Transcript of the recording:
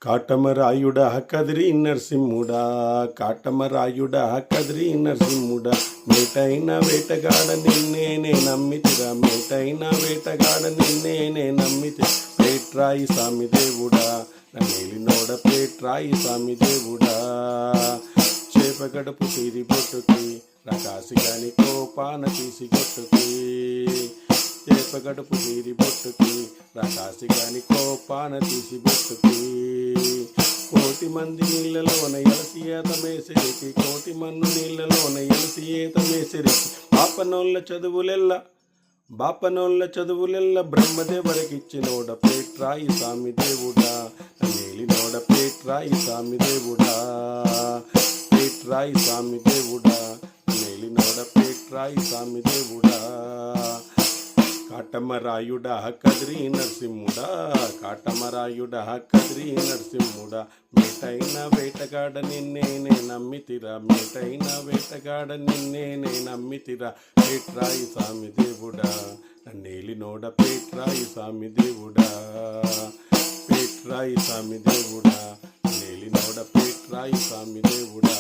కాటమరాయుడా కదిరి నరసింహుడా, కాటమరాయుడా కదిరి నరసింహుడా, మేటైన వేటగాడ నిన్నే నమ్మితిరా, మేటైన వేటగాడ నిన్నే నమ్మితి, పేట్రాయి స్వామి దేవుడా, నన్నేలినోడ పేట్రాయి స్వామి దేవుడా, చేప గడుపు తీరి బొట్టుకి రకాసి గాని కోపాన తీసి గొట్టుకి, చేప గడుపు తీరి బొట్టుకి రకాసి గాని కోపాన తీసి బొట్టుకి, కోటి మంది నీళ్ళలోన ఎలసి ఏతమేసరికి, కోటి మన్ను నీళ్ళలోన ఎలసి ఏతమేసరికి, బాపనోళ్ళ చదువులెల్ల బ్రహ్మదేవరకిచ్చినోడ పేట్రాయి స్వామి దేవుడా, నేలినోడ పేట్రాయి స్వామి దేవుడా, పేట్రాయి స్వామి దేవుడా, నేలినోడ పేట్రాయి స్వామి దేవుడా, కాటమరాయుడా కదిరి నరసింహుడా, కాటమరాయుడా కదిరి నరసింహుడా, మేటైన వేటగాడ నిన్నే నమ్మితిరా, మేటైన వేటగాడ నిన్నే నమ్మితిరా, పేట్రాయి స్వామి దేవుడా, నన్నేలినోడ పేట్రాయి స్వామి దేవుడా, పేట్రాయి స్వామి దేవుడా, నేలినోడ పేట్రాయి స్వామి దేవుడా.